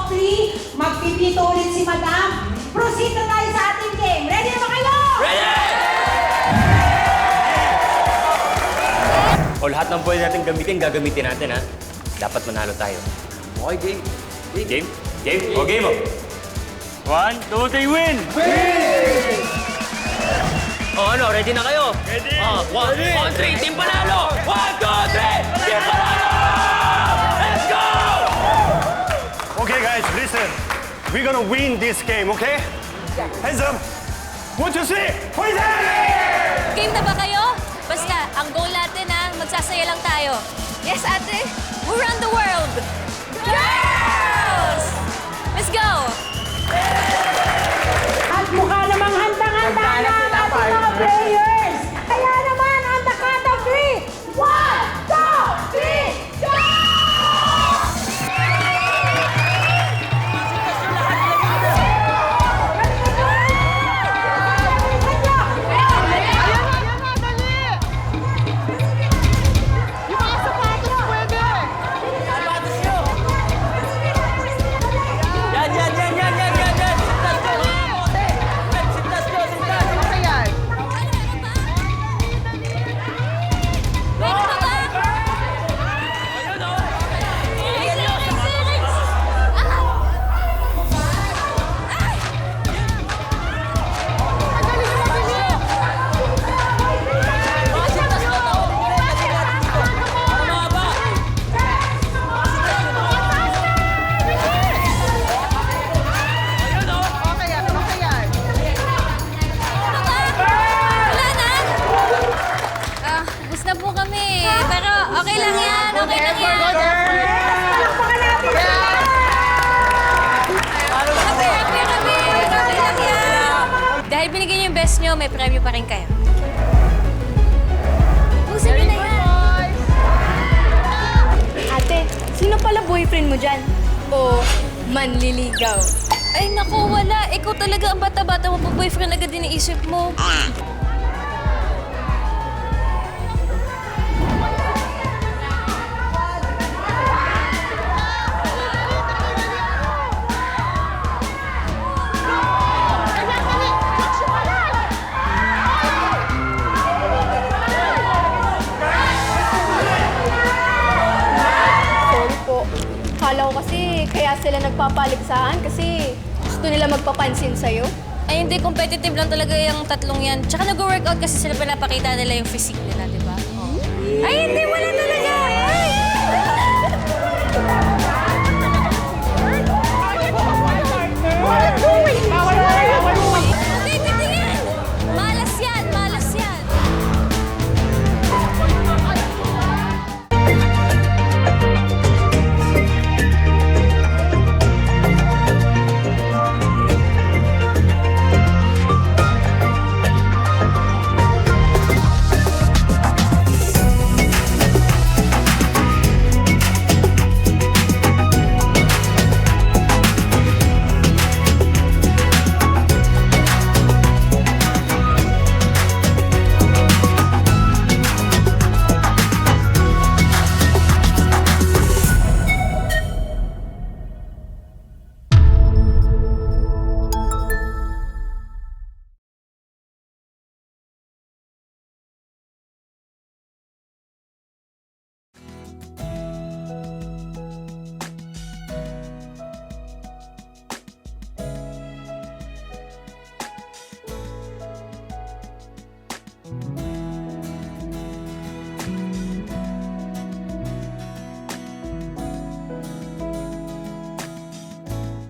of 3, magpipito ulit si Madam. Proceed na tayo sa ating game. Ready na ba kayo? Ready! O lahat ng pwede natin gamitin, gagamitin natin, ha? Dapat manalo tayo. Okay, game. Game? Game? O, game mo. 1, 2, 3, win! O, ano? Ready na kayo? Ready! 1, 3, team panalo! 1, 2, 3, team panalo! Let's go! Okay, guys, listen. We're gonna win this game, okay? Hands up. 1, 2, 3. Fighting! Game na ba kayo? Basta, ang goal natin magsasaya lang tayo. Yes, ate. We run the world. Girls! Let's go! At mukha namang handang-handa na ang ating mga players. Kaya naman, on the count of 3. 1, 2, 3, go! Dahil binigyan niyo yung best niyo, may premyo pa rin kayo. Pusin niyo na yan! Ate, sino pala boyfriend mo dyan? O manliligaw? Ay, naku, wala. Ikaw talaga ang bata-bata mo. Boyfriend agad din naisip mo. Akala ko kasi kaya sila nagpapaligsahan kasi gusto nila magpapansin sa'yo. Ay, hindi. Competitive lang talaga yung tatlong yan. Tsaka nag-workout kasi sila pinapakita nila yung physique nila, di ba? Ay, hindi. Wala talaga. Ay!